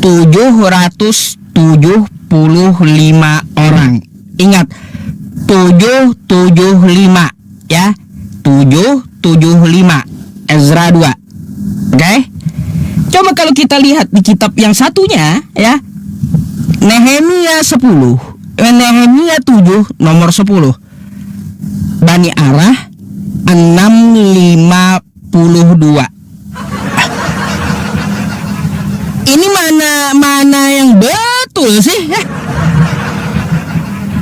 775 orang. Ingat, 775 ya. 775 Ezra 2. Oke? Coba kalau kita lihat di kitab yang satunya ya. Nehemia 10. Nehemia 7 nomor 10. Bani Arah 652. Ini mana yang betul sih?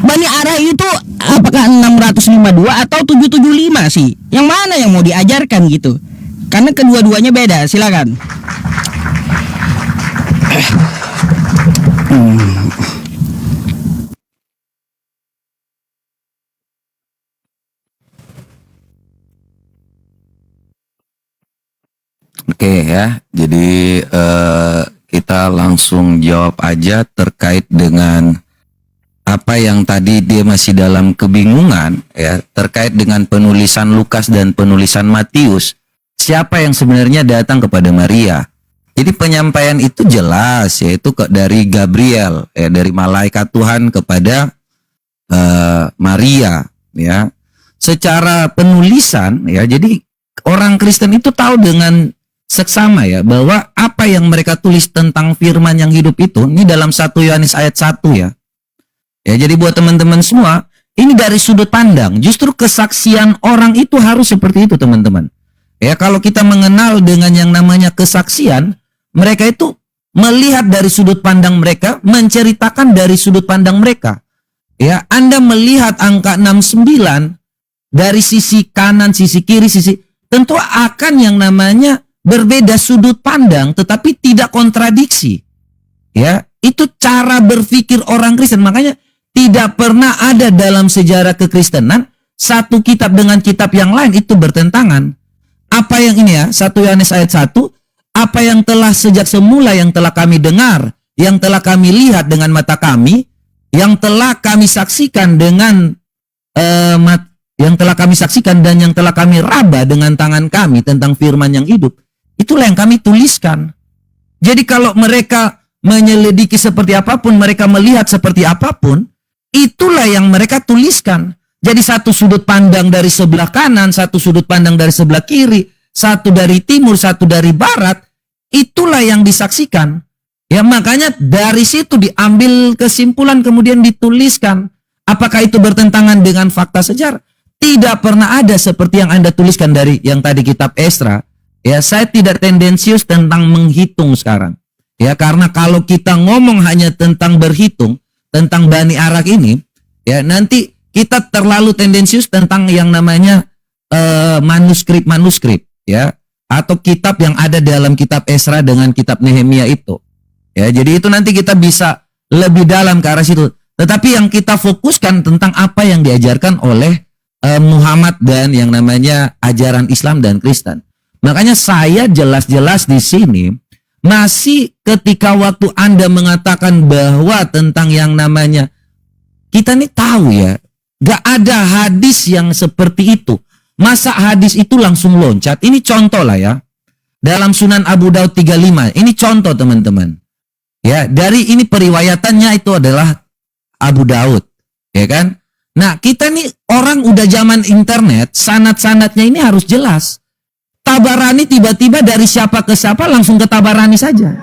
Bani Arah itu apakah 652 atau 775 sih? Yang mana yang mau diajarkan gitu? Karena kedua-duanya beda. Silakan. Oke ya, jadi kita langsung jawab aja terkait dengan apa yang tadi dia masih dalam kebingungan ya, terkait dengan penulisan Lukas dan penulisan Matius. Siapa yang sebenarnya datang kepada Maria? Jadi penyampaian itu jelas, yaitu dari Gabriel, ya, dari malaikat Tuhan kepada Maria, ya. Secara penulisan, ya, jadi orang Kristen itu tahu dengan seksama ya bahwa apa yang mereka tulis tentang firman yang hidup itu ini dalam 1 Yohanes ayat 1 ya. Ya, jadi buat teman-teman semua, ini dari sudut pandang. Justru kesaksian orang itu harus seperti itu, teman-teman. Ya, kalau kita mengenal dengan yang namanya kesaksian, mereka itu melihat dari sudut pandang mereka, menceritakan dari sudut pandang mereka. Ya, Anda melihat angka 69 dari sisi kanan, sisi kiri, tentu akan yang namanya berbeda sudut pandang, tetapi tidak kontradiksi. Ya, itu cara berpikir orang Kristen. Makanya tidak pernah ada dalam sejarah kekristenan satu kitab dengan kitab yang lain itu bertentangan. Apa yang ini ya, 1 Yohanes ayat 1, apa yang telah sejak semula yang telah kami dengar, yang telah kami lihat dengan mata kami, yang telah kami saksikan dengan yang telah kami saksikan dan yang telah kami raba dengan tangan kami tentang firman yang hidup. Itulah yang kami tuliskan. Jadi kalau mereka menyelidiki seperti apapun, mereka melihat seperti apapun, itulah yang mereka tuliskan. Jadi satu sudut pandang dari sebelah kanan, satu sudut pandang dari sebelah kiri, satu dari timur, satu dari barat, itulah yang disaksikan. Ya, makanya dari situ diambil kesimpulan kemudian dituliskan. Apakah itu bertentangan dengan fakta sejarah? Tidak pernah ada seperti yang Anda tuliskan dari yang tadi kitab Esra. Ya, saya tidak tendensius tentang menghitung sekarang. Ya, karena kalau kita ngomong hanya tentang berhitung, tentang Bani Arak ini, ya nanti kita terlalu tendensius tentang yang namanya manuskrip, ya, atau kitab yang ada dalam kitab Esra dengan kitab Nehemia itu. Ya, jadi itu nanti kita bisa lebih dalam ke arah situ. Tetapi yang kita fokuskan tentang apa yang diajarkan oleh Muhammad dan yang namanya ajaran Islam dan Kristen. Makanya saya jelas-jelas di sini masih ketika waktu Anda mengatakan bahwa tentang yang namanya, kita nih tahu ya, gak ada hadis yang seperti itu. Masa hadis itu langsung loncat? Ini contoh lah ya. Dalam Sunan Abu Daud 35, ini contoh teman-teman. Ya, dari ini periwayatannya itu adalah Abu Daud, ya kan? Nah, kita nih orang udah zaman internet, sanad-sanadnya ini harus jelas. Tabarani tiba-tiba dari siapa ke siapa langsung ke Tabarani saja.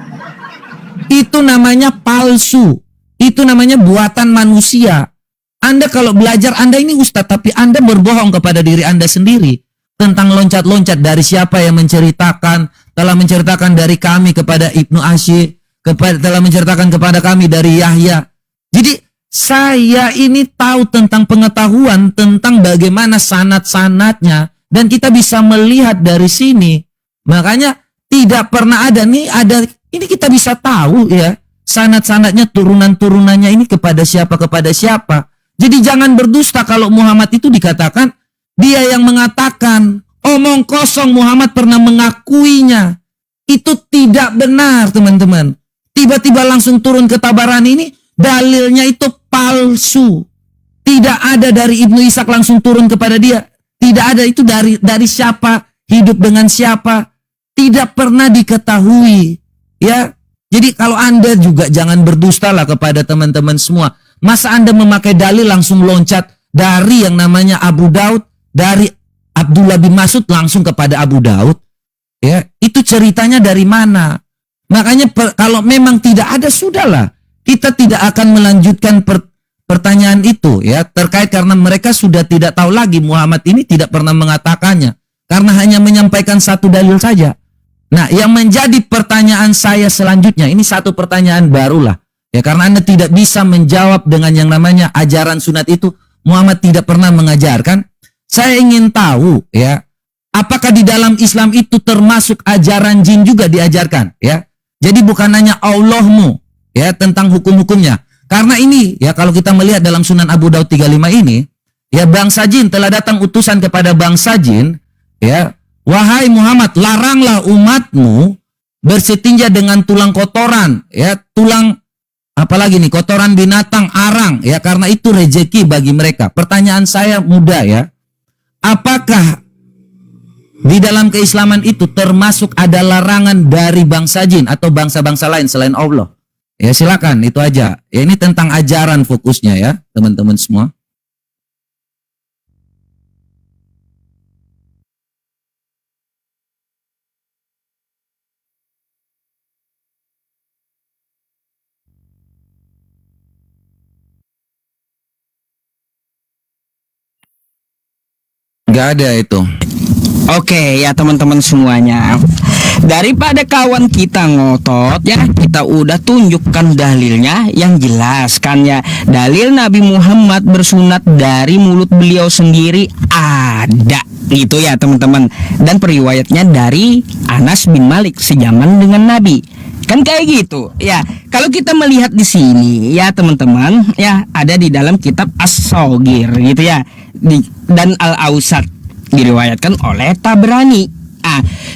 Itu namanya palsu. Itu namanya buatan manusia. Anda kalau belajar, Anda ini ustadz, tapi Anda berbohong kepada diri Anda sendiri. Tentang loncat-loncat dari siapa yang menceritakan, telah menceritakan dari kami kepada Ibnu Asyik, telah menceritakan kepada kami dari Yahya. Jadi saya ini tahu tentang pengetahuan tentang bagaimana sanad-sanadnya. Dan kita bisa melihat dari sini. Makanya tidak pernah ada ini kita bisa tahu ya. Sanad-sanadnya, turunan-turunannya ini kepada siapa. Jadi jangan berdusta kalau Muhammad itu dikatakan, dia yang mengatakan, omong kosong Muhammad pernah mengakuinya. Itu tidak benar teman-teman. Tiba-tiba langsung turun ke Tabarani ini, dalilnya itu palsu. Tidak ada dari Ibnu Ishaq langsung turun kepada dia. Tidak ada itu dari siapa, hidup dengan siapa, tidak pernah diketahui. Ya, Jadi kalau Anda juga jangan berdustalah kepada teman-teman semua. Masa Anda memakai dalil langsung loncat dari yang namanya Abu Daud, dari Abdullah bin Mas'ud langsung kepada Abu Daud. Ya, itu ceritanya dari mana? Makanya kalau memang tidak ada, sudahlah. Kita tidak akan melanjutkan pertanyaan itu ya, terkait karena mereka sudah tidak tahu lagi, Muhammad ini tidak pernah mengatakannya. Karena hanya menyampaikan satu dalil saja. Nah, yang menjadi pertanyaan saya selanjutnya, ini satu pertanyaan barulah. Ya, karena Anda tidak bisa menjawab dengan yang namanya ajaran sunat itu. Muhammad tidak pernah mengajarkan. Saya ingin tahu ya, apakah di dalam Islam itu termasuk ajaran jin juga diajarkan ya. Jadi bukan hanya Allahmu ya tentang hukum-hukumnya. Karena ini ya, kalau kita melihat dalam Sunan Abu Daud 35 ini, ya bangsa jin telah datang utusan kepada bangsa jin ya. Wahai Muhammad, laranglah umatmu bersetinja dengan tulang kotoran, ya, tulang apalagi nih, kotoran binatang, arang, ya, karena itu rezeki bagi mereka. Pertanyaan saya mudah ya. Apakah di dalam keislaman itu termasuk ada larangan dari bangsa jin atau bangsa-bangsa lain selain Allah? Ya silakan, itu aja. Ya, ini tentang ajaran fokusnya ya, teman-teman semua. Gak ada itu. Oke ya teman-teman semuanya, daripada kawan kita ngotot ya, kita udah tunjukkan dalilnya yang jelas kan ya. Dalil Nabi Muhammad bersunat dari mulut beliau sendiri ada gitu ya teman-teman. Dan periwayatnya dari Anas bin Malik sejaman dengan Nabi. Kan kayak gitu ya. Kalau kita melihat di sini ya teman-teman ya, ada di dalam kitab As-Shaghir gitu ya, dan Al-Awsat diriwayatkan oleh Tabrani.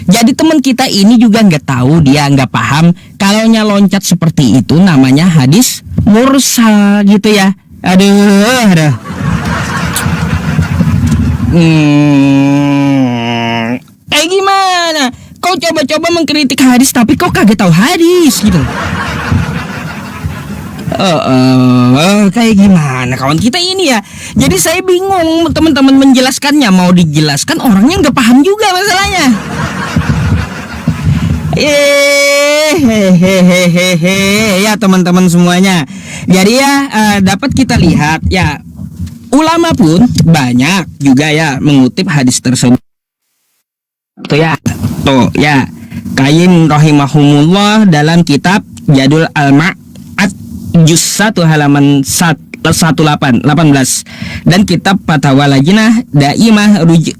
Jadi teman kita ini juga nggak tahu, dia nggak paham kalau loncat seperti itu namanya hadis mursal gitu ya. Aduh. Kayak gimana? Kau coba-coba mengkritik hadis tapi kau kagak tahu hadis gitu. Kayak gimana kawan kita ini ya. Jadi saya bingung teman-teman menjelaskannya. Mau dijelaskan orangnya nggak paham juga masalahnya. Ya teman-teman semuanya. Jadi ya dapat kita lihat ya, ulama pun banyak juga ya mengutip hadis tersebut. Tuh ya, Qayyim rahimahumullah dalam kitab Jadul Al-Ma'ad juz 1 halaman 18 dan kitab Fatwa Lajnah Daimah rujuk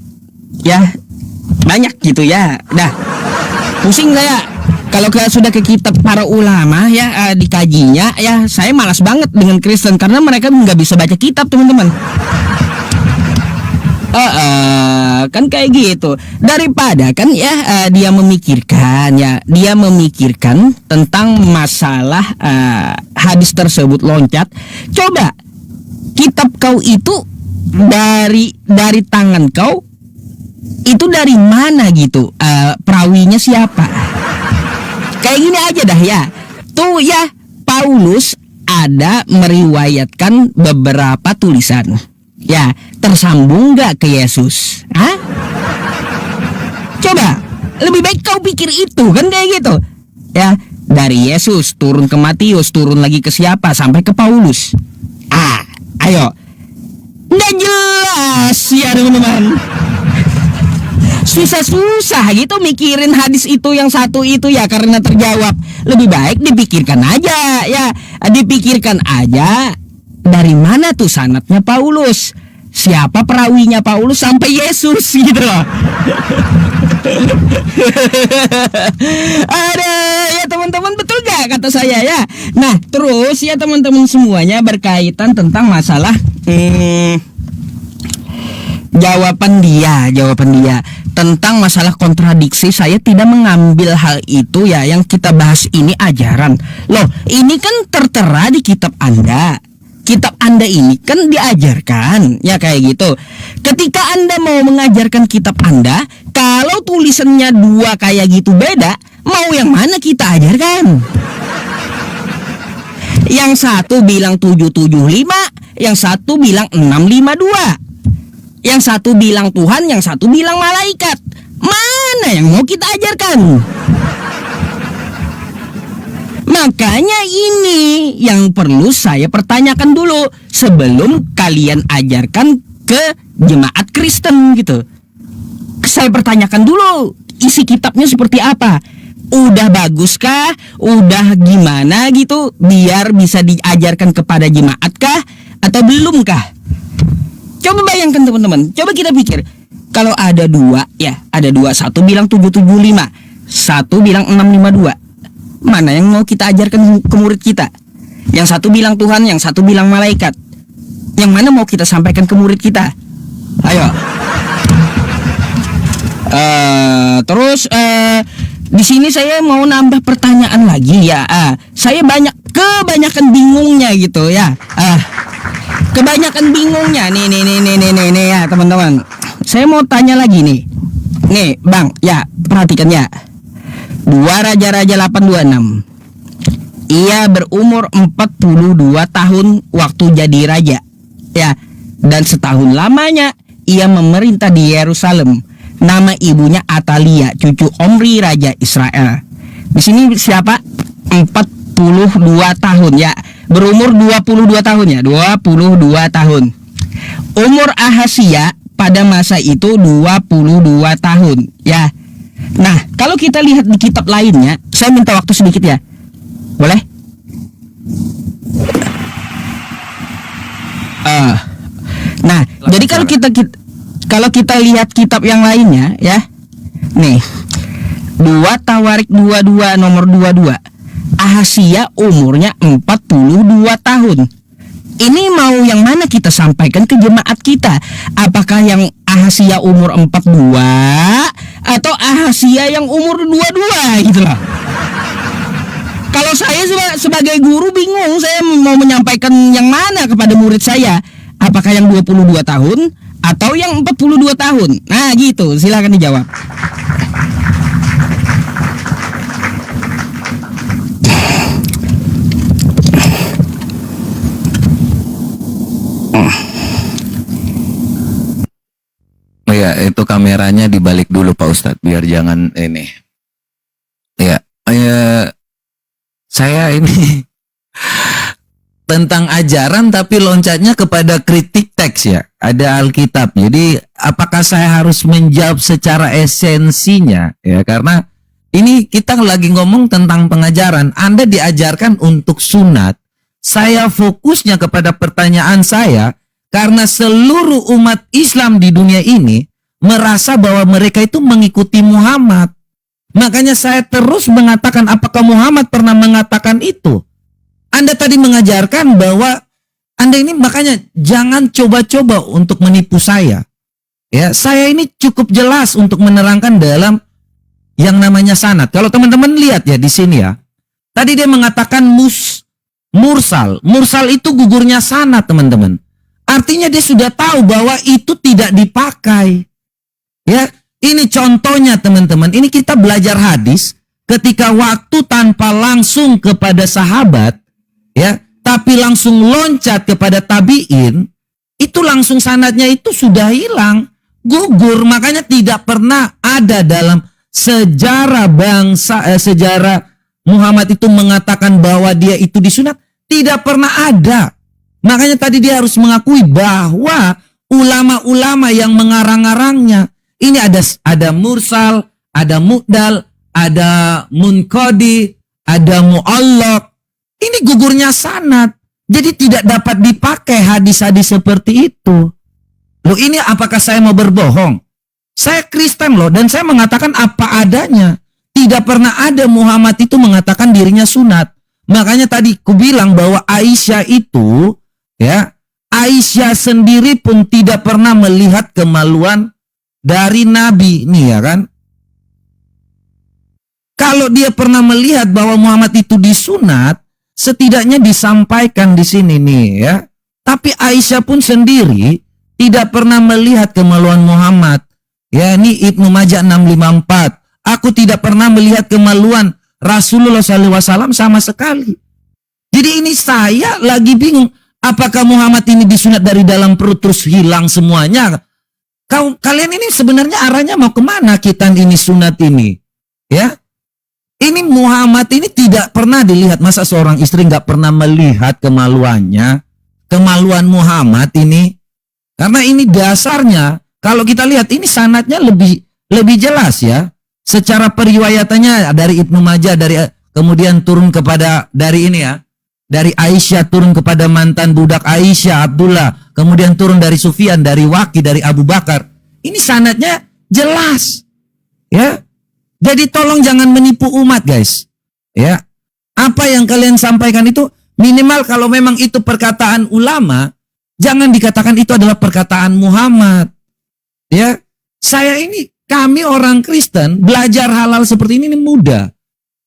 ya, banyak gitu ya. Dah pusing saya kalau sudah ke kitab para ulama ya, dikajinya ya. Saya malas banget dengan Kristen karena mereka nggak bisa baca kitab teman-teman. Kan kayak gitu. Daripada kan ya dia memikirkan tentang masalah hadis tersebut loncat. Coba kitab kau itu dari tangan kau itu dari mana gitu, perawinya siapa? Kayak gini aja dah ya. Tuh ya, Paulus ada meriwayatkan beberapa tulisan. Ya, tersambung nggak ke Yesus? Coba, lebih baik kau pikir itu kan kayak gitu. Ya, dari Yesus turun ke Matius, turun lagi ke siapa sampai ke Paulus. Ayo. Nggak jelas ya teman-teman. Susah-susah gitu mikirin hadis itu yang satu itu ya karena terjawab. Lebih baik dipikirkan aja ya. Dipikirkan aja dari mana tuh sanadnya Paulus, siapa perawinya Paulus sampai Yesus gitu loh. Ada ya teman-teman, betul gak kata saya ya. Nah terus ya teman-teman semuanya berkaitan tentang masalah jawaban dia tentang masalah kontradiksi. Saya tidak mengambil hal itu ya. Yang kita bahas ini ajaran. Loh, ini kan tertera di kitab Anda. Kitab Anda ini kan diajarkan ya kayak gitu. Ketika Anda mau mengajarkan kitab Anda, kalau tulisannya dua kayak gitu beda, mau yang mana kita ajarkan? Yang satu bilang 775, yang satu bilang 652. Yang satu bilang Tuhan, yang satu bilang malaikat. Mana yang mau kita ajarkan? Makanya ini yang perlu saya pertanyakan dulu sebelum kalian ajarkan ke jemaat Kristen gitu. Saya pertanyakan dulu isi kitabnya seperti apa. Udah baguskah? Udah gimana gitu biar bisa diajarkan kepada jemaat kah? Atau belumkah? Coba bayangkan teman-teman. Coba kita pikir. Kalau ada dua, ya ada dua. Satu bilang 775, satu bilang 652. Mana yang mau kita ajarkan ke murid kita? Yang satu bilang Tuhan, yang satu bilang malaikat. Yang mana mau kita sampaikan ke murid kita? Ayo. Terus di sini saya mau nambah pertanyaan lagi ya. Saya kebanyakan bingungnya gitu ya. Kebanyakan bingungnya nih ya teman-teman. Saya mau tanya lagi nih. Nih Bang, ya perhatikan ya. 2 Raja-Raja 826. Ia berumur 42 tahun waktu jadi raja. Ya, dan setahun lamanya ia memerintah di Yerusalem. Nama ibunya Atalia, cucu Omri Raja Israel. Di sini siapa? 42 tahun ya. Berumur 22 tahun ya, 22 tahun. Umur Ahasia pada masa itu 22 tahun ya. Nah, kalau kita lihat di kitab lainnya, saya minta waktu sedikit ya. Boleh? Nah, jadi kalau kita lihat kitab yang lainnya ya. Nih. 2 Tawarik 22 nomor 22. Ahasia umurnya 42 tahun. Ini mau yang mana kita sampaikan ke jemaat kita? Apakah yang Ahasia umur 42 atau Ahasia yang umur 22 gitu loh. Kalau saya sebagai guru bingung, saya mau menyampaikan yang mana kepada murid saya? Apakah yang 22 tahun atau yang 42 tahun? Nah gitu, silakan dijawab. Oh ya, itu kameranya dibalik dulu Pak Ustadz, biar jangan ini. Ya, saya ini tentang ajaran tapi loncatnya kepada kritik teks ya. Ada Alkitab. Jadi apakah saya harus menjawab secara esensinya ya? Karena ini kita lagi ngomong tentang pengajaran. Anda diajarkan untuk sunat. Saya fokusnya kepada pertanyaan saya. Karena seluruh umat Islam di dunia ini merasa bahwa mereka itu mengikuti Muhammad. Makanya saya terus mengatakan apakah Muhammad pernah mengatakan itu? Anda tadi mengajarkan bahwa Anda ini makanya jangan coba-coba untuk menipu saya. Ya, saya ini cukup jelas untuk menerangkan dalam yang namanya sanad. Kalau teman-teman lihat ya di sini ya. Tadi dia mengatakan mursal. Mursal itu gugurnya sanad, teman-teman. Artinya dia sudah tahu bahwa itu tidak dipakai. Ya, ini contohnya teman-teman. Ini kita belajar hadis ketika waktu tanpa langsung kepada sahabat, ya, tapi langsung loncat kepada tabiin, itu langsung sanadnya itu sudah hilang, gugur. Makanya tidak pernah ada dalam sejarah sejarah Muhammad itu mengatakan bahwa dia itu disunat. Tidak pernah ada. Makanya tadi dia harus mengakui bahwa ulama-ulama yang mengarang-arangnya ini ada mursal, ada mu'dal, ada munqadi, ada mu'allaq. Ini gugurnya sanad. Jadi tidak dapat dipakai hadis-hadis seperti itu. Loh, ini apakah saya mau berbohong? Saya Kristen loh, dan saya mengatakan apa adanya. Tidak pernah ada Muhammad itu mengatakan dirinya sunat. Makanya tadi ku bilang bahwa Aisyah itu, ya, Aisyah sendiri pun tidak pernah melihat kemaluan dari Nabi, nih ya kan? Kalau dia pernah melihat bahwa Muhammad itu disunat, setidaknya disampaikan di sini nih ya. Tapi Aisyah pun sendiri tidak pernah melihat kemaluan Muhammad. Ya, ini Ibnu Majah 654. Aku tidak pernah melihat kemaluan Rasulullah SAW sama sekali. Jadi Jadi ini saya lagi bingung. Apakah Muhammad ini disunat dari dalam perut terus hilang semuanya? Kalian ini sebenarnya arahnya mau kemana kita ini sunat ini? Ya, ini Muhammad ini tidak pernah dilihat. Masa seorang istri nggak pernah melihat kemaluannya? Kemaluan Muhammad ini. Karena ini dasarnya, kalau kita lihat ini sanadnya lebih jelas ya. Secara periwayatannya dari Ibnu Majah, kemudian turun kepada dari ini ya. Dari Aisyah turun kepada mantan budak Aisyah, Abdullah. Kemudian turun dari Sufyan, dari Waqi, dari Abu Bakar. Ini sanadnya jelas. Ya. Jadi tolong jangan menipu umat, guys. Ya. Apa yang kalian sampaikan itu minimal kalau memang itu perkataan ulama, jangan dikatakan itu adalah perkataan Muhammad. Ya. Kami orang Kristen belajar halal seperti ini mudah.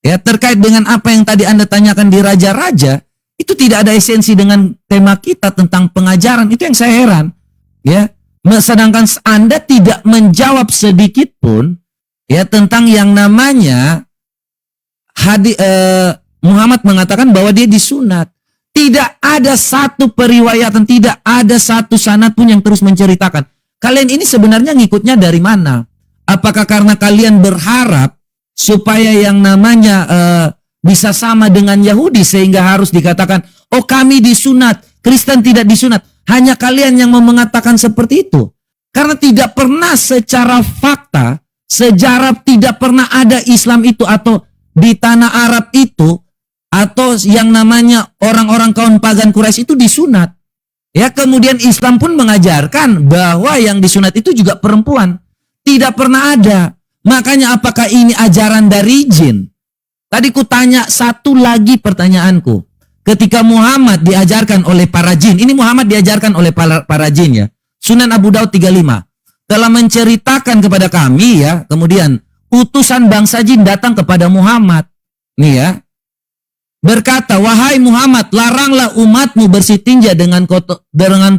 Ya, terkait dengan apa yang tadi Anda tanyakan di Raja-Raja, itu tidak ada esensi dengan tema kita tentang pengajaran. Itu yang saya heran. Ya. Sedangkan Anda tidak menjawab sedikit pun ya tentang yang namanya Muhammad mengatakan bahwa dia disunat. Tidak ada satu periwayatan, tidak ada satu sanad pun yang terus menceritakan. Kalian ini sebenarnya ngikutnya dari mana? Apakah karena kalian berharap supaya yang namanya bisa sama dengan Yahudi sehingga harus dikatakan, oh kami disunat, Kristen tidak disunat. Hanya kalian yang mau mengatakan seperti itu. Karena tidak pernah secara fakta, sejarah tidak pernah ada Islam itu atau di tanah Arab itu, atau yang namanya orang-orang kaum pagan Quraisy itu disunat. Ya, kemudian Islam pun mengajarkan bahwa yang disunat itu juga perempuan. Tidak pernah ada. Makanya apakah ini ajaran dari jin? Tadi ku tanya satu lagi pertanyaanku. Ketika Muhammad diajarkan oleh para jin. Ini Muhammad diajarkan oleh para jin ya. Sunan Abu Daud 35. Telah menceritakan kepada kami ya. Kemudian utusan bangsa jin datang kepada Muhammad. Nih ya. Berkata, wahai Muhammad, laranglah umatmu bersih tinja dengan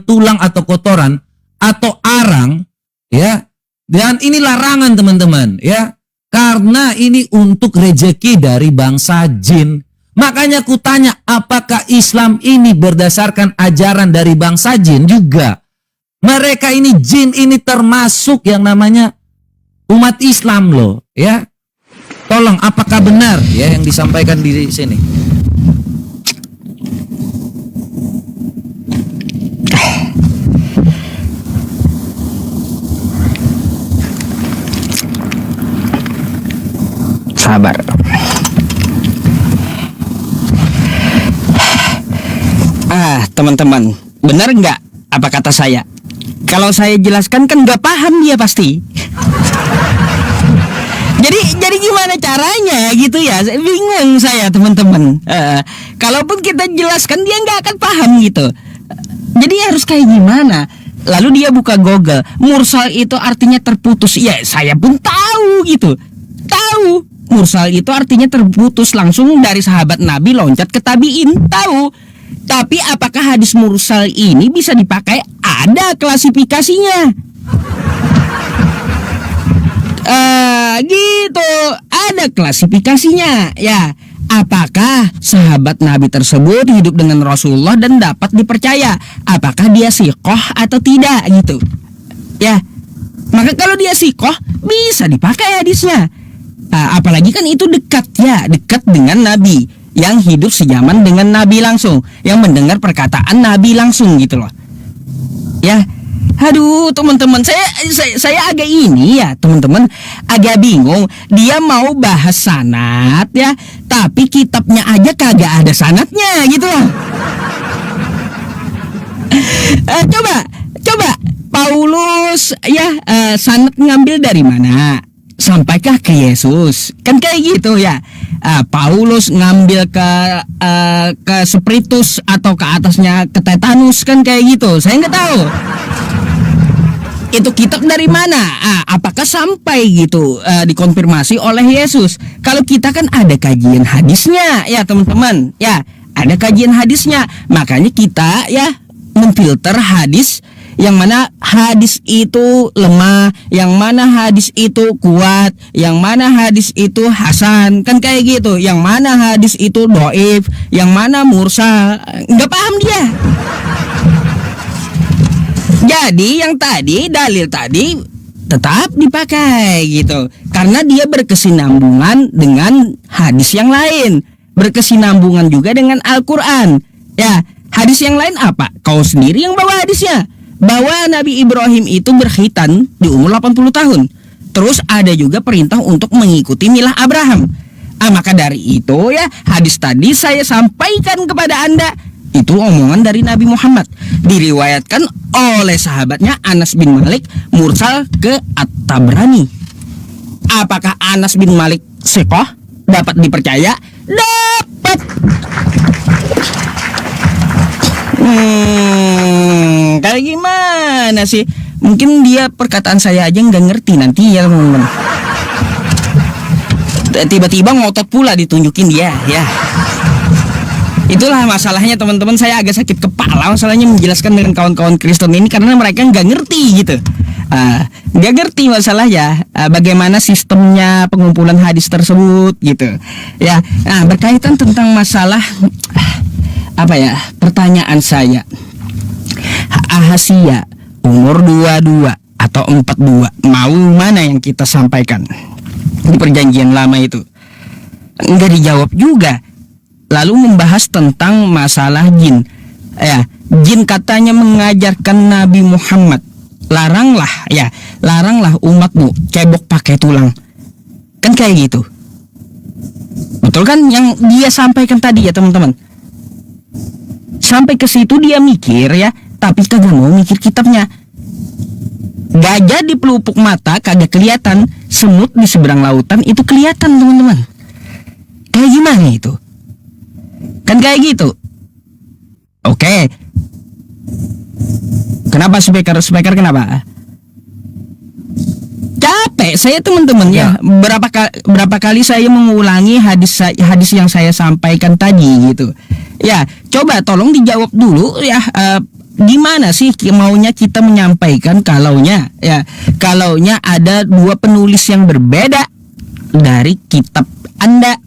tulang atau kotoran. Atau arang. Ya. Dan ini larangan teman-teman ya. Karena ini untuk rezeki dari bangsa jin. Makanya ku tanya, apakah Islam ini berdasarkan ajaran dari bangsa jin juga? Mereka ini jin ini termasuk yang namanya umat Islam loh ya. Tolong apakah benar ya yang disampaikan di sini? Sabar. Teman-teman, benar nggak apa kata saya? Kalau saya jelaskan kan nggak paham dia pasti. Jadi gimana caranya gitu ya? Bingung saya teman-teman. Kalaupun kita jelaskan dia nggak akan paham gitu. Jadi harus kayak gimana? Lalu dia buka Google, mursal itu artinya terputus. Ya saya pun tahu gitu. Tahu. Mursal itu artinya terputus langsung dari sahabat Nabi loncat ke tabiin. Tahu. Tapi apakah hadis mursal ini bisa dipakai? Ada klasifikasinya. Gitu. Ada klasifikasinya. Ya. Apakah sahabat Nabi tersebut hidup dengan Rasulullah dan dapat dipercaya? Apakah dia sikoh atau tidak gitu? Ya. Maka kalau dia sikoh bisa dipakai hadisnya. Apalagi kan itu dekat dengan Nabi yang hidup sejaman dengan Nabi langsung, yang mendengar perkataan Nabi langsung gitu loh. Ya, aduh teman-teman, saya agak ini ya teman-teman, agak bingung. Dia mau bahas sanad ya, tapi kitabnya aja kagak ada sanadnya gitu loh. Coba Paulus ya sanad ngambil dari mana? Sampaikah ke Yesus? Kan kayak gitu ya. Paulus ngambil ke Spiritus atau ke atasnya ke Tetanus kan kayak gitu. Saya nggak tahu. Itu kitab dari mana? Apakah sampai gitu dikonfirmasi oleh Yesus? Kalau kita kan ada kajian hadisnya ya teman-teman. Ya, ada kajian hadisnya. Makanya kita ya memfilter hadis yang mana hadis itu lemah, yang mana hadis itu kuat, yang mana hadis itu hasan, kan kayak gitu. Yang mana hadis itu dhaif, yang mana mursal, nggak paham dia. Jadi yang tadi, dalil tadi tetap dipakai gitu, karena dia berkesinambungan dengan hadis yang lain, berkesinambungan juga dengan Al-Quran. Ya, hadis yang lain apa? Kau sendiri yang bawa hadisnya, bahwa Nabi Ibrahim itu berkhitan di umur 80 tahun. Terus ada juga perintah untuk mengikuti milah Abraham. Maka dari itu ya, hadis tadi saya sampaikan kepada Anda, itu omongan dari Nabi Muhammad, diriwayatkan oleh sahabatnya Anas bin Malik, mursal ke At-Tabrani. Apakah Anas bin Malik siqah, dapat dipercaya? Dapat. Kayak gimana sih? Mungkin dia perkataan saya aja nggak ngerti nanti ya teman-teman. Tiba-tiba ngotot pula ditunjukin dia ya. Itulah masalahnya teman-teman, saya agak sakit kepala masalahnya menjelaskan dengan kawan-kawan Kristen ini, karena mereka nggak ngerti gitu. Nggak ngerti masalahnya bagaimana sistemnya pengumpulan hadis tersebut gitu ya. Nah, berkaitan tentang masalah apa ya, pertanyaan saya, Ahasia umur 22 atau 42, mau mana yang kita sampaikan di perjanjian lama itu? Nggak dijawab juga. Lalu membahas tentang masalah jin. Ya, jin katanya mengajarkan Nabi Muhammad, laranglah umatmu cebok pakai tulang. Kan kayak gitu. Betul kan yang dia sampaikan tadi ya teman-teman? Sampai ke situ dia mikir ya, tapi kagak mau mikir kitabnya. Gajah di pelupuk mata kagak kelihatan, semut di seberang lautan itu kelihatan teman-teman. Kayak gimana itu? Kan kayak gitu. Oke. Kenapa speaker kenapa? Capek saya teman-teman ya. Berapa kali saya mengulangi hadis yang saya sampaikan tadi gitu. Ya, coba tolong dijawab dulu ya. Gimana sih maunya kita menyampaikan kalaunya ada dua penulis yang berbeda dari kitab Anda?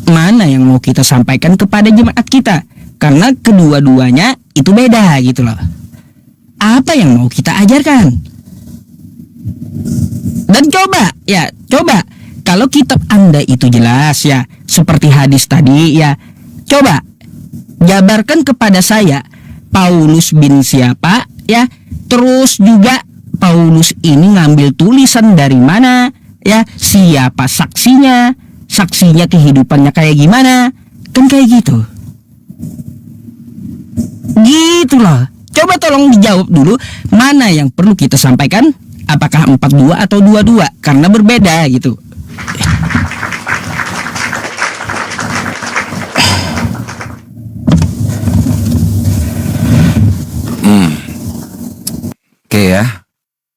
Mana yang mau kita sampaikan kepada jemaat kita? Karena kedua-duanya itu beda gitu loh. Apa yang mau kita ajarkan? Dan coba kalau kitab Anda itu jelas ya, seperti hadis tadi ya, coba jabarkan kepada saya Paulus bin siapa ya, terus juga Paulus ini ngambil tulisan dari mana ya, siapa saksinya kehidupannya kayak gimana, kan kayak gitu. Gitu loh. Coba tolong dijawab dulu, mana yang perlu kita sampaikan, apakah 42 atau 22, karena berbeda gitu. Oke ya.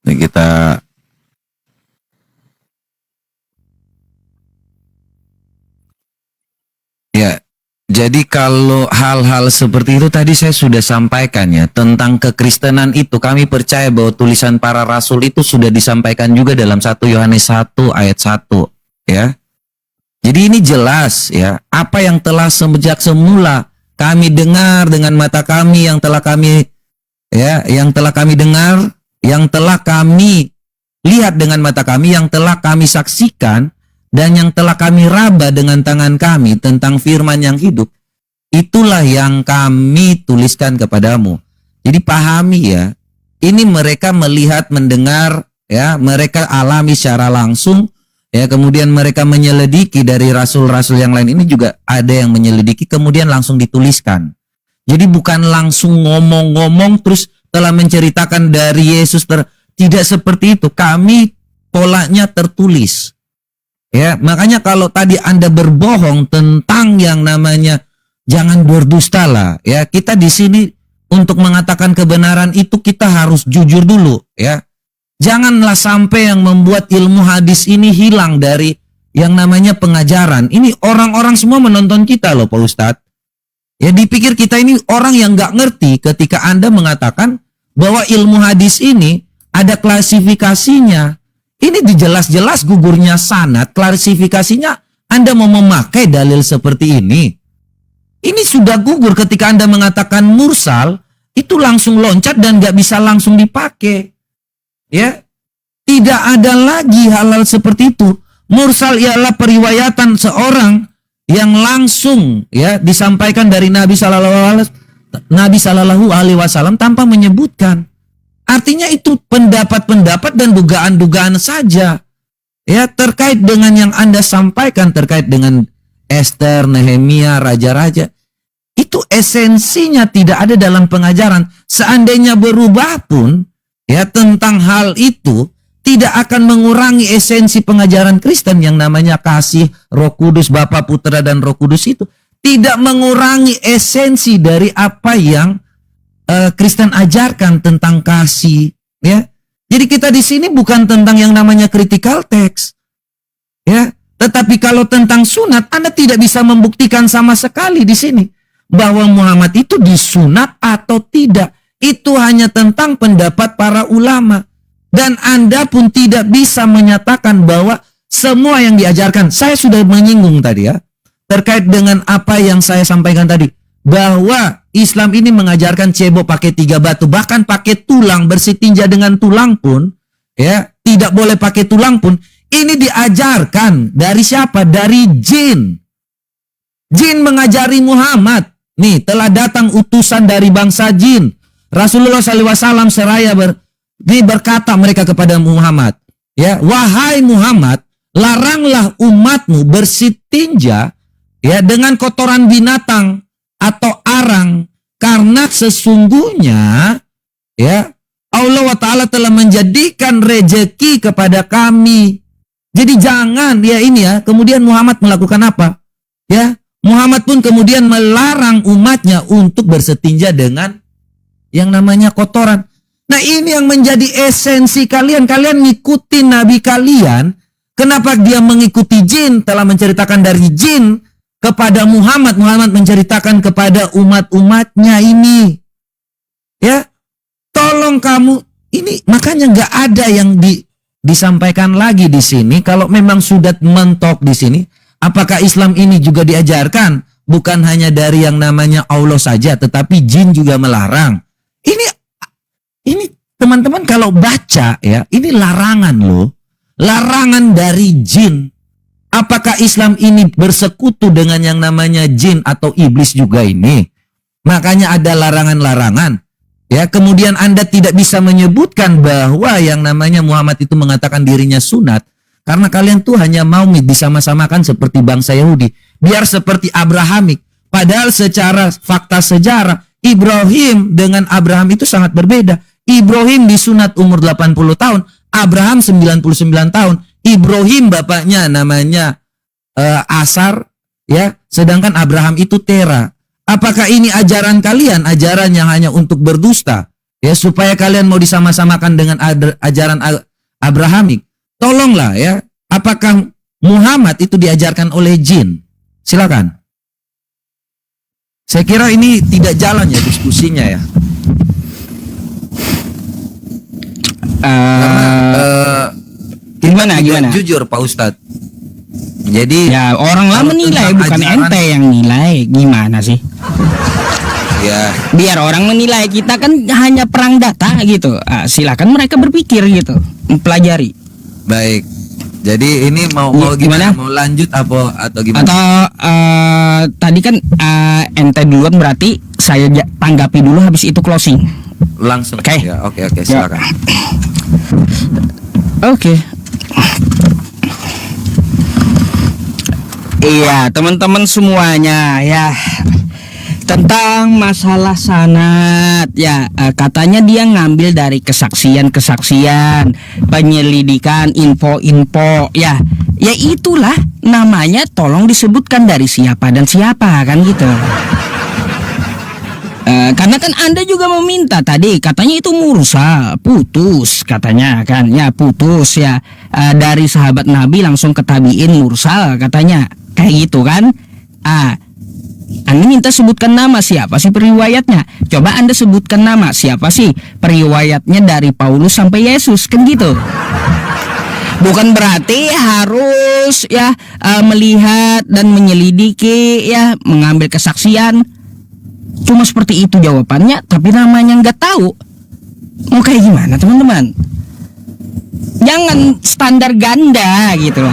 Ini kita ya, jadi kalau hal-hal seperti itu tadi saya sudah sampaikan ya, tentang kekristenan itu kami percaya bahwa tulisan para rasul itu sudah disampaikan juga dalam 1 Yohanes 1 ayat 1 ya. Jadi ini jelas ya, apa yang telah sejak semula kami dengar dengan mata kami, yang telah kami dengar, yang telah kami lihat dengan mata kami, yang telah kami saksikan, dan yang telah kami raba dengan tangan kami tentang firman yang hidup, itulah yang kami tuliskan kepadamu. Jadi pahami ya, ini mereka melihat, mendengar ya, mereka alami secara langsung ya, kemudian mereka menyelidiki dari rasul-rasul yang lain, ini juga ada yang menyelidiki kemudian langsung dituliskan. Jadi bukan langsung ngomong-ngomong terus telah menceritakan dari Yesus, tidak seperti itu. Kami polanya tertulis. Ya, makanya kalau tadi Anda berbohong tentang yang namanya jangan berdusta lah, ya, kita di sini untuk mengatakan kebenaran itu kita harus jujur dulu, ya. Janganlah sampai yang membuat ilmu hadis ini hilang dari yang namanya pengajaran. Ini orang-orang semua menonton kita loh Pak Ustadz. Ya, dipikir kita ini orang yang nggak ngerti ketika Anda mengatakan bahwa ilmu hadis ini ada klasifikasinya. Ini dijelas-jelas gugurnya sanad, klasifikasinya Anda mau memakai dalil seperti ini. Ini sudah gugur ketika Anda mengatakan mursal, itu langsung loncat dan nggak bisa langsung dipakai. Ya, tidak ada lagi hal-hal seperti itu. Mursal ialah periwayatan seorang yang langsung ya disampaikan dari Nabi Sallallahu Alaihi Wasallam tanpa menyebutkan. Artinya itu pendapat-pendapat dan dugaan-dugaan saja. Ya, terkait dengan yang Anda sampaikan terkait dengan Ester, Nehemia, raja-raja. Itu esensinya tidak ada dalam pengajaran. Seandainya berubah pun ya tentang hal itu tidak akan mengurangi esensi pengajaran Kristen yang namanya kasih Roh Kudus, Bapa, Putra, dan Roh Kudus itu. Tidak mengurangi esensi dari apa yang Kristen ajarkan tentang kasih. Ya, jadi kita di sini bukan tentang yang namanya critical text. Ya, tetapi kalau tentang sunat, Anda tidak bisa membuktikan sama sekali di sini bahwa Muhammad itu disunat atau tidak. Itu hanya tentang pendapat para ulama. Dan Anda pun tidak bisa menyatakan bahwa semua yang diajarkan, saya sudah menyinggung tadi ya, terkait dengan apa yang saya sampaikan tadi, bahwa Islam ini mengajarkan cebok pakai 3 batu, bahkan pakai tulang, bersih tinja dengan tulang pun, ya, tidak boleh pakai tulang pun. Ini diajarkan dari siapa? Dari jin. Jin mengajari Muhammad. Nih, telah datang utusan dari bangsa jin. Rasulullah SAW seraya berkata mereka kepada Muhammad, ya, wahai Muhammad, laranglah umatmu bersih tinja ya dengan kotoran binatang atau arang, karena sesungguhnya ya Allah wa ta'ala telah menjadikan rejeki kepada kami. Jadi jangan ya ini ya, kemudian Muhammad melakukan apa? Ya, Muhammad pun kemudian melarang umatnya untuk bersetinja dengan yang namanya kotoran. Nah, ini yang menjadi esensi kalian. Kalian ngikutin Nabi kalian. Kenapa dia mengikuti jin? Telah menceritakan dari jin kepada Muhammad. Muhammad menceritakan kepada umat-umatnya ini. Ya, tolong kamu. Ini makanya nggak ada yang disampaikan lagi di sini. Kalau memang sudah mentok di sini, apakah Islam ini juga diajarkan? Bukan hanya dari yang namanya Allah saja, tetapi jin juga melarang. Ini teman-teman kalau baca ya, ini larangan loh. Larangan dari jin. Apakah Islam ini bersekutu dengan yang namanya jin atau iblis juga ini? Makanya ada larangan-larangan. Ya, kemudian Anda tidak bisa menyebutkan bahwa yang namanya Muhammad itu mengatakan dirinya sunat karena kalian tuh hanya mau disama-samakan seperti bangsa Yahudi, biar seperti Abrahamik. Padahal secara fakta sejarah Ibrahim dengan Abraham itu sangat berbeda. Ibrahim disunat umur 80 tahun, Abraham 99 tahun. Ibrahim bapaknya namanya Asar, ya, sedangkan Abraham itu Tera. Apakah ini ajaran kalian, ajaran yang hanya untuk berdusta, ya, supaya kalian mau disama-samakan dengan ajaran Abrahamik? Tolonglah ya, apakah Muhammad itu diajarkan oleh jin? Silakan. Saya kira ini tidak jalan ya diskusinya ya. Gimana? Jujur Pak Ustadz. Jadi ya orang lah menilai, bukan ente yang nilai. Gimana sih? Ya. Biar orang menilai, kita kan hanya perang data gitu. Silakan mereka berpikir gitu, mempelajari. Baik. Jadi ini mau gimana? Mau lanjut atau gimana? Atau tadi kan ente duluan, berarti saya tanggapi dulu, habis itu closing. Langsung. Oke. Ya, oke, silakan. Oke. Iya, teman-teman semuanya ya, tentang masalah sanad ya, katanya dia ngambil dari kesaksian-kesaksian, penyelidikan, info-info ya. Ya itulah namanya, tolong disebutkan dari siapa dan siapa kan gitu. Karena kan Anda juga meminta tadi, katanya itu mursal, putus katanya kan, ya putus ya, dari sahabat Nabi langsung ke tabiin mursal katanya, kayak gitu kan. Anda minta sebutkan nama, siapa sih periwayatnya? Coba Anda sebutkan nama, siapa sih periwayatnya dari Paulus sampai Yesus, kan gitu. Bukan berarti harus ya melihat dan menyelidiki ya, mengambil kesaksian. Cuma seperti itu jawabannya, tapi namanya nggak tahu. Mau kayak gimana teman-teman? Jangan standar ganda gitu loh.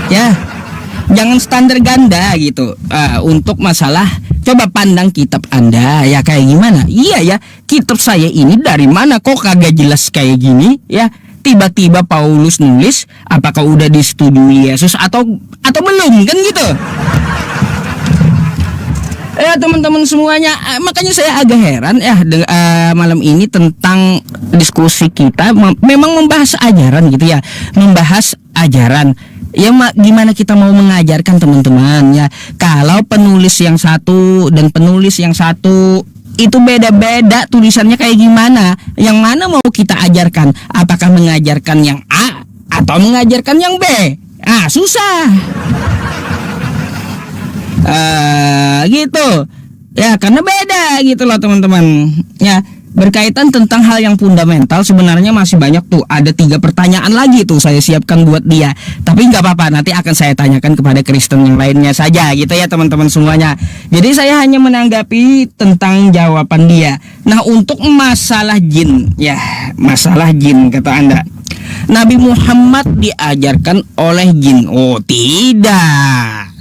Ya, jangan standar ganda gitu untuk masalah. Coba pandang kitab Anda ya kayak gimana. Iya ya, kitab saya ini dari mana kok kagak jelas kayak gini ya. Tiba-tiba Paulus nulis, apakah udah disetujui Yesus atau belum, kan gitu. Ya teman-teman semuanya, makanya saya agak heran ya malam ini tentang diskusi kita memang membahas ajaran gitu ya, membahas ajaran. Ya gimana kita mau mengajarkan teman-teman ya, kalau penulis yang satu dan penulis yang satu itu beda-beda tulisannya kayak gimana. Yang mana mau kita ajarkan? Apakah mengajarkan yang A atau mengajarkan yang B? Susah. Gitu ya, karena beda gitu loh teman-teman ya. Berkaitan tentang hal yang fundamental sebenarnya masih banyak tuh, ada 3 pertanyaan lagi tuh saya siapkan buat dia, tapi nggak apa-apa, nanti akan saya tanyakan kepada Kristen yang lainnya saja gitu ya teman-teman semuanya. Jadi saya hanya menanggapi tentang jawaban dia. Nah, untuk masalah jin ya, masalah jin kata Anda, Nabi Muhammad diajarkan oleh jin? Oh tidak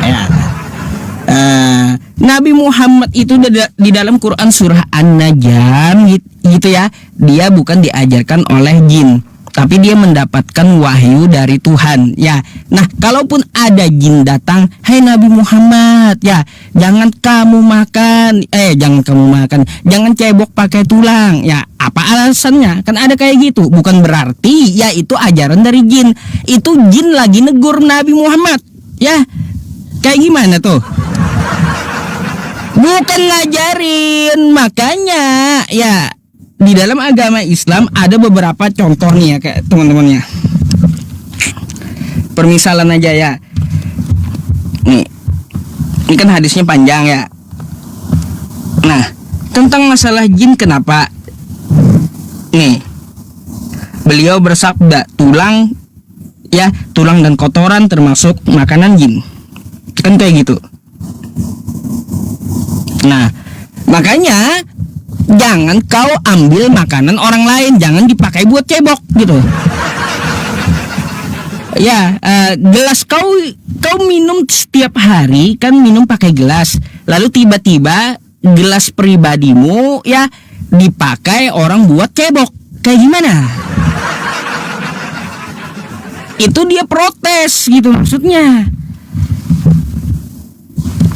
ya. Nabi Muhammad itu di dalam Quran surah An-Najm gitu ya, dia bukan diajarkan oleh jin, tapi dia mendapatkan wahyu dari Tuhan ya. Nah, kalaupun ada jin datang, "Hai Nabi Muhammad ya, jangan kamu makan jangan cebok pakai tulang ya." Apa alasannya? Kan ada kayak gitu. Bukan berarti ya itu ajaran dari jin. Itu jin lagi negur Nabi Muhammad ya. Kayak gimana tuh? Bukan ngajarin. Makanya ya, di dalam agama Islam ada beberapa contoh nih ya kayak teman-temannya. Permisalan aja ya. Ini kan hadisnya panjang ya. Nah, tentang masalah jin kenapa? Nih, beliau bersabda, tulang dan kotoran termasuk makanan jin. Kan kayak gitu. Nah, makanya jangan kau ambil makanan orang lain, jangan dipakai buat cebok gitu. Ya, gelas kau minum setiap hari, kan minum pakai gelas. Lalu tiba-tiba gelas pribadimu ya dipakai orang buat cebok. Kayak gimana? Itu dia protes gitu maksudnya.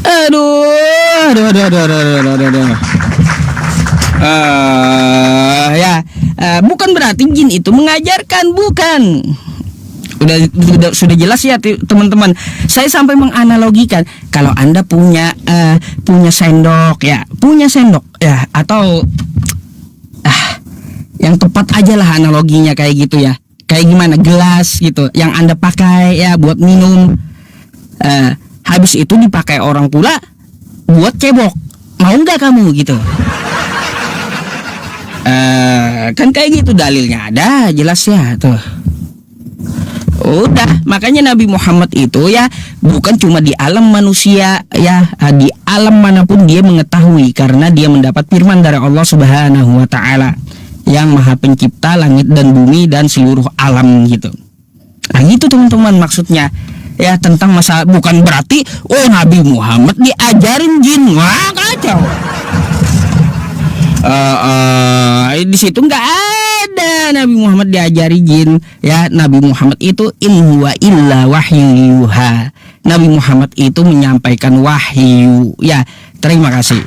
Aduh. Bukan berarti jin itu mengajarkan, bukan. Sudah jelas ya teman-teman. Saya sampai menganalogikan, kalau Anda punya sendok ya, atau yang tepat aja lah analoginya kayak gitu ya. Kayak gimana, gelas gitu yang Anda pakai ya buat minum. Habis itu dipakai orang pula buat cebok. Mau nggak kamu gitu? Kan kayak gitu dalilnya ada jelas ya tuh. Udah, makanya Nabi Muhammad itu ya bukan cuma di alam manusia ya, di alam manapun dia mengetahui, karena dia mendapat firman dari Allah Subhanahu wa taala yang Maha Pencipta langit dan bumi dan seluruh alam gitu. Nah, gitu teman-teman maksudnya. Ya, tentang masalah, bukan berarti Nabi Muhammad diajarin jin. Wah, kacau. Di situ nggak ada Nabi Muhammad diajari jin ya. Nabi Muhammad itu in huwa illa wahyu yuha. Nabi Muhammad itu menyampaikan wahyu ya. Terima kasih.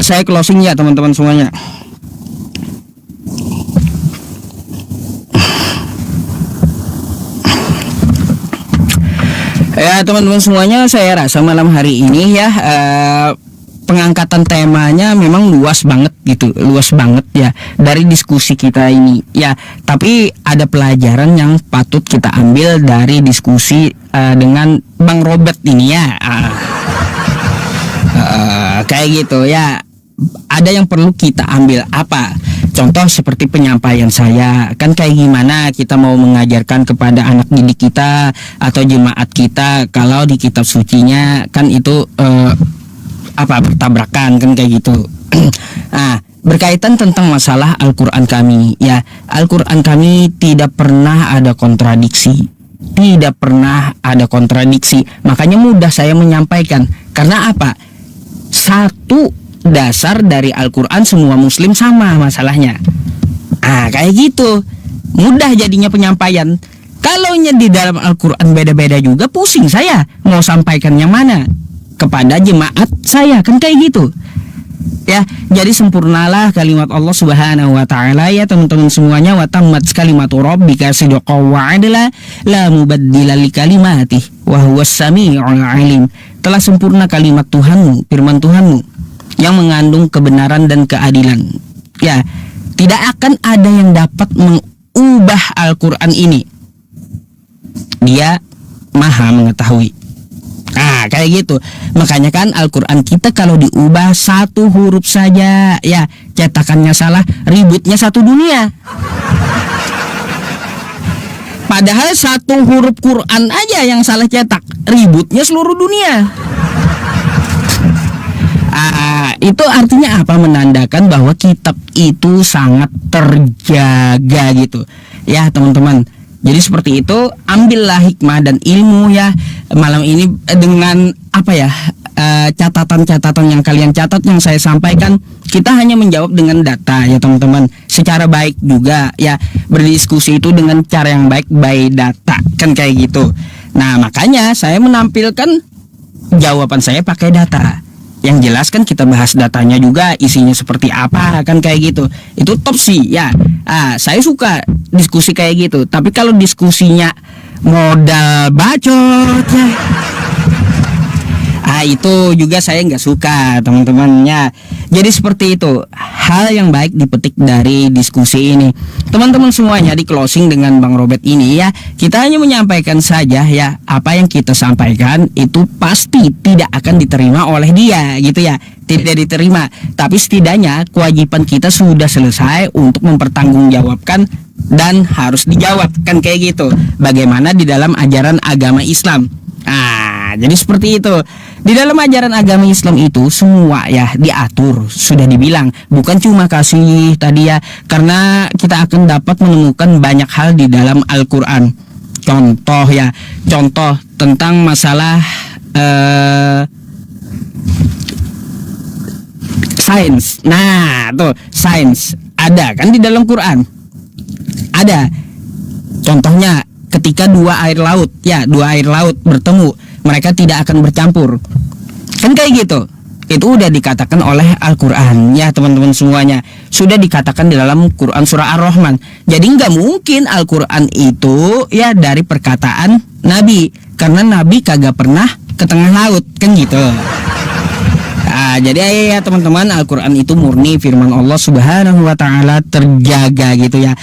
Saya closing ya teman-teman semuanya. Ya teman-teman semuanya, saya rasa malam hari ini ya pengangkatan temanya memang luas banget gitu, luas banget ya dari diskusi kita ini ya. Tapi ada pelajaran yang patut kita ambil dari diskusi dengan Bang Robert ini ya. Kayak gitu ya. Ada yang perlu kita ambil apa? Contoh seperti penyampaian saya, kan kayak gimana kita mau mengajarkan kepada anak didik kita atau jemaat kita kalau di kitab sucinya kan itu bertabrakan kan kayak gitu. Nah, berkaitan tentang masalah Al-Qur'an kami ya, Al-Qur'an kami tidak pernah ada kontradiksi. Tidak pernah ada kontradiksi. Makanya mudah saya menyampaikan. Karena apa? Satu dasar dari Al-Quran semua muslim sama masalahnya. Kayak gitu. Mudah jadinya penyampaian. Kalau di dalam Al-Quran beda-beda juga, pusing saya mau sampaikan yang mana kepada jemaat saya, kan kayak gitu ya. Jadi sempurnalah kalimat Allah Subhanahu wa taala ya teman-teman semuanya. Wa tammat kalimatu rabbika sidqan wa adla la mubaddila li kalimatih wa huwas samiul alim. Telah sempurna kalimat Tuhanmu, firman Tuhanmu yang mengandung kebenaran dan keadilan. Ya, tidak akan ada yang dapat mengubah Al-Quran ini. Dia maha mengetahui. Kayak gitu. Makanya kan Al-Quran kita kalau diubah satu huruf saja, ya cetakannya salah, ributnya satu dunia. Padahal satu huruf Quran aja yang salah cetak, ributnya seluruh dunia. Itu artinya apa? Menandakan bahwa kitab itu sangat terjaga gitu ya teman-teman. Jadi seperti itu, ambillah hikmah dan ilmu ya malam ini dengan catatan-catatan yang kalian catat yang saya sampaikan. Kita hanya menjawab dengan data ya teman-teman, secara baik juga ya, berdiskusi itu dengan cara yang baik by data kan kayak gitu. Nah makanya saya menampilkan jawaban saya pakai data. Yang jelas kan kita bahas datanya juga, isinya seperti apa kan kayak gitu. Itu top sih ya. Saya suka diskusi kayak gitu. Tapi kalau diskusinya modal bacot ya, itu juga saya nggak suka teman-temannya. Jadi seperti itu, hal yang baik dipetik dari diskusi ini teman-teman semuanya. Di closing dengan Bang Robert ini ya, kita hanya menyampaikan saja ya, apa yang kita sampaikan itu pasti tidak akan diterima oleh dia gitu ya, tidak diterima. Tapi setidaknya kewajiban kita sudah selesai untuk mempertanggungjawabkan dan harus dijawab kan kayak gitu, bagaimana di dalam ajaran agama Islam. Jadi seperti itu. Di dalam ajaran agama Islam itu semua ya diatur, sudah dibilang, bukan cuma kasih tadi ya, karena kita akan dapat menemukan banyak hal di dalam Al-Quran. Contoh tentang masalah sains. Nah tuh, sains ada kan di dalam Quran, ada. Contohnya ketika dua air laut bertemu, mereka tidak akan bercampur kan kayak gitu. Itu udah dikatakan oleh Al-Quran ya teman-teman semuanya, sudah dikatakan di dalam Quran surah Ar-Rahman. Jadi nggak mungkin Al-Quran itu ya dari perkataan Nabi, karena Nabi kagak pernah ke tengah laut kan gitu. Jadi ya teman-teman, Al-Quran itu murni firman Allah Subhanahu wa ta'ala, terjaga gitu ya.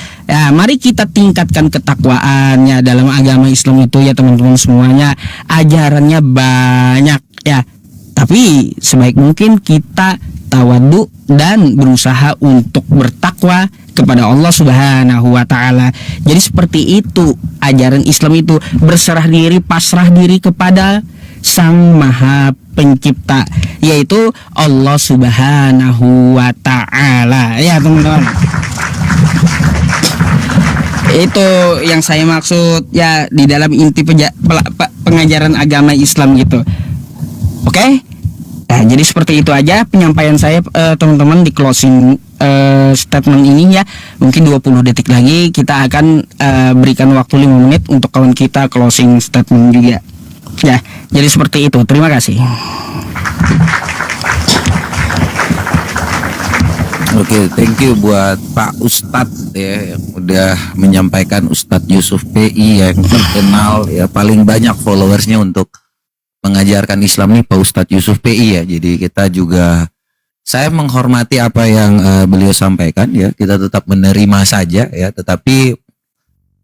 Mari kita tingkatkan ketakwaannya dalam agama Islam itu ya teman-teman semuanya. Ajarannya banyak ya, tapi sebaik mungkin kita tawadhu dan berusaha untuk bertakwa kepada Allah Subhanahu wa ta'ala. Jadi seperti itu ajaran Islam itu, berserah diri, pasrah diri kepada Sang Maha Pencipta, yaitu Allah Subhanahu wa ta'ala ya teman-teman. Itu yang saya maksud ya di dalam inti pengajaran agama Islam gitu. Oke? Jadi seperti itu aja penyampaian saya teman-teman di closing statement ini ya. Mungkin 20 detik lagi kita akan berikan waktu 5 menit untuk kawan kita closing statement juga. Ya, jadi seperti itu. Terima kasih. Oke, thank you buat Pak Ustadz ya, yang udah menyampaikan. Ustadz Yusuf PI yang terkenal ya, paling banyak followersnya untuk mengajarkan Islam nih Pak Ustadz Yusuf PI ya. Jadi kita juga, saya menghormati apa yang beliau sampaikan ya. Kita tetap menerima saja ya. Tetapi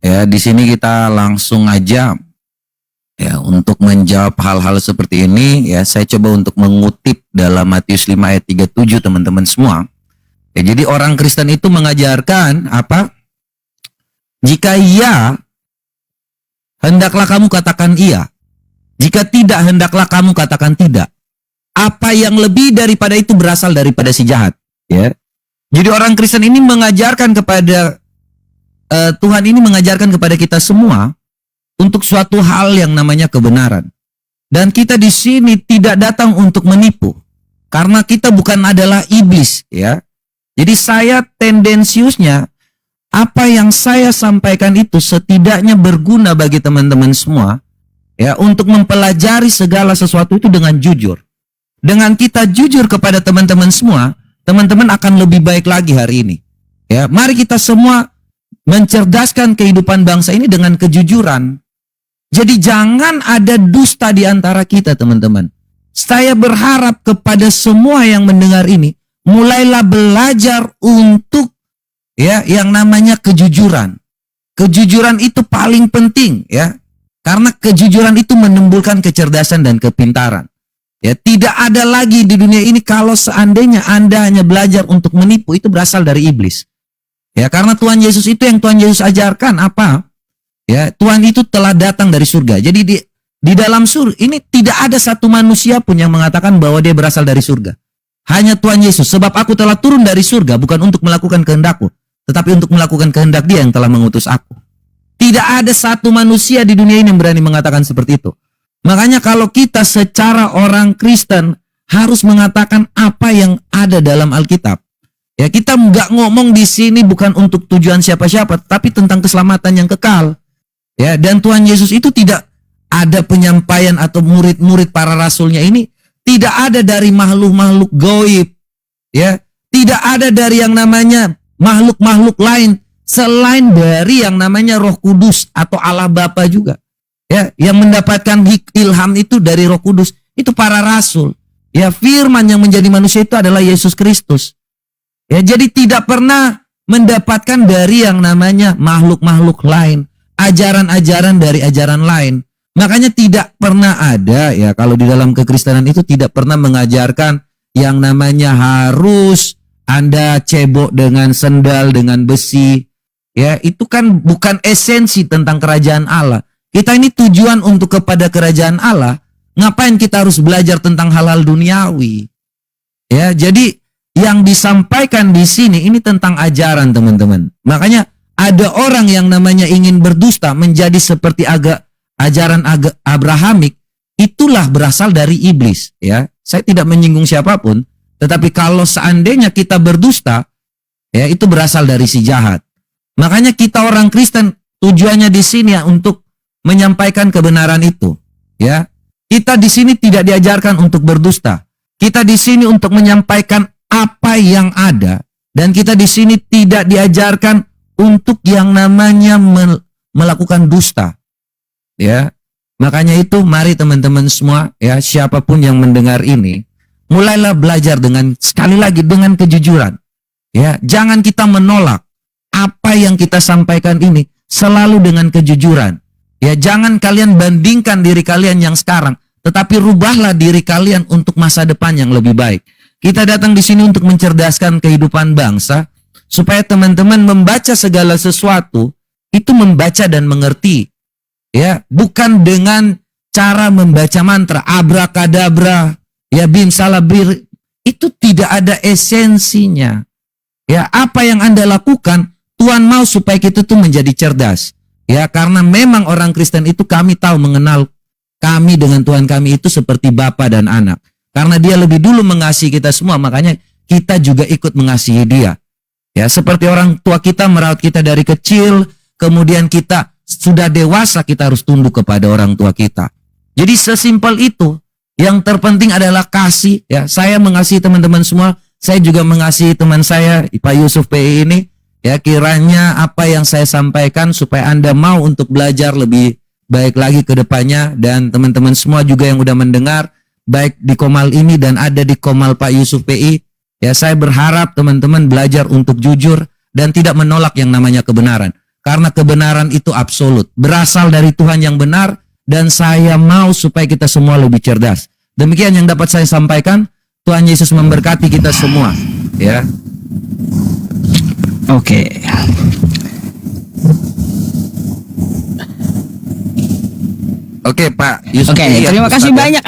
ya di sini kita langsung aja ya untuk menjawab hal-hal seperti ini ya. Saya coba untuk mengutip dalam Matius 5 ayat 37 teman-teman semua. Ya, jadi orang Kristen itu mengajarkan apa? Jika iya, hendaklah kamu katakan iya. Jika tidak, hendaklah kamu katakan tidak. Apa yang lebih daripada itu berasal daripada si jahat. Ya. Jadi orang Kristen ini mengajarkan kepada Tuhan ini mengajarkan kepada kita semua untuk suatu hal yang namanya kebenaran. Dan kita di sini tidak datang untuk menipu, karena kita bukan adalah iblis, ya. Jadi saya tendensiusnya apa yang saya sampaikan itu setidaknya berguna bagi teman-teman semua, ya, untuk mempelajari segala sesuatu itu dengan jujur. Dengan kita jujur kepada teman-teman semua, teman-teman akan lebih baik lagi hari ini. Ya, mari kita semua mencerdaskan kehidupan bangsa ini dengan kejujuran. Jadi jangan ada dusta di antara kita, teman-teman. Saya berharap kepada semua yang mendengar ini, mulailah belajar untuk ya yang namanya kejujuran. Kejujuran itu paling penting, ya. Karena kejujuran itu menimbulkan kecerdasan dan kepintaran. Ya, tidak ada lagi di dunia ini kalau seandainya Anda hanya belajar untuk menipu, itu berasal dari iblis. Ya, karena Tuhan Yesus itu yang Tuhan Yesus ajarkan apa? Ya, Tuhan itu telah datang dari surga. Jadi di dalam surga ini tidak ada satu manusia pun yang mengatakan bahwa dia berasal dari surga. Hanya Tuhan Yesus. Sebab aku telah turun dari surga bukan untuk melakukan kehendakku, tetapi untuk melakukan kehendak Dia yang telah mengutus aku. Tidak ada satu manusia di dunia ini yang berani mengatakan seperti itu. Makanya kalau kita secara orang Kristen harus mengatakan apa yang ada dalam Alkitab. Ya, kita nggak ngomong di sini bukan untuk tujuan siapa-siapa, tapi tentang keselamatan yang kekal. Ya, dan Tuhan Yesus itu tidak ada penyampaian atau murid-murid para rasulnya ini tidak ada dari makhluk-makhluk gaib. Ya, tidak ada dari yang namanya makhluk-makhluk lain selain dari yang namanya Roh Kudus atau Allah Bapa juga. Ya, yang mendapatkan ilham itu dari Roh Kudus itu para rasul. Ya, firman yang menjadi manusia itu adalah Yesus Kristus. Ya, jadi tidak pernah mendapatkan dari yang namanya makhluk-makhluk lain, ajaran-ajaran dari ajaran lain. Makanya tidak pernah ada ya kalau di dalam kekristenan itu tidak pernah mengajarkan yang namanya harus Anda cebok dengan sendal dengan besi. Ya, itu kan bukan esensi tentang kerajaan Allah. Kita ini tujuan untuk kepada kerajaan Allah. Ngapain kita harus belajar tentang hal-hal duniawi? Ya, jadi yang disampaikan di sini ini tentang ajaran, teman-teman. Makanya ada orang yang namanya ingin berdusta menjadi seperti ajaran Abrahamik, itulah berasal dari iblis. Ya, saya tidak menyinggung siapapun, tetapi kalau seandainya kita berdusta, ya itu berasal dari si jahat. Makanya kita orang Kristen tujuannya di sini ya untuk menyampaikan kebenaran itu. Ya, kita di sini tidak diajarkan untuk berdusta. Kita di sini untuk menyampaikan apa yang ada, dan kita di sini tidak diajarkan untuk yang namanya melakukan dusta. Ya, makanya itu mari teman-teman semua ya, siapapun yang mendengar ini, mulailah belajar dengan sekali lagi dengan kejujuran. Ya, jangan kita menolak apa yang kita sampaikan ini selalu dengan kejujuran. Ya, jangan kalian bandingkan diri kalian yang sekarang, tetapi rubahlah diri kalian untuk masa depan yang lebih baik. Kita datang di sini untuk mencerdaskan kehidupan bangsa supaya teman-teman membaca segala sesuatu itu membaca dan mengerti. Ya, bukan dengan cara membaca mantra abrakadabra, ya bim salabir, itu tidak ada esensinya. Ya, apa yang Anda lakukan, Tuhan mau supaya kita tuh menjadi cerdas. Ya, karena memang orang Kristen itu kami tahu mengenal kami dengan Tuhan kami itu seperti bapa dan anak. Karena Dia lebih dulu mengasihi kita semua, makanya kita juga ikut mengasihi Dia. Ya, seperti orang tua kita merawat kita dari kecil, kemudian kita sudah dewasa, kita harus tunduk kepada orang tua kita. Jadi sesimpel itu. Yang terpenting adalah kasih. Ya, saya mengasihi teman-teman semua. Saya juga mengasihi teman saya, Pak Yusuf PI ini. Ya, kiranya apa yang saya sampaikan supaya Anda mau untuk belajar lebih baik lagi ke depannya. Dan teman-teman semua juga yang udah mendengar, baik di Komal ini dan ada di Komal Pak Yusuf PI, ya saya berharap teman-teman belajar untuk jujur dan tidak menolak yang namanya kebenaran. Karena kebenaran itu absolut, berasal dari Tuhan yang benar, dan saya mau supaya kita semua lebih cerdas. Demikian yang dapat saya sampaikan. Tuhan Yesus memberkati kita semua, ya. Oke. Oke, Pak Yusuf. Oke, PI, ya, terima Ustaz, kasih ya. banyak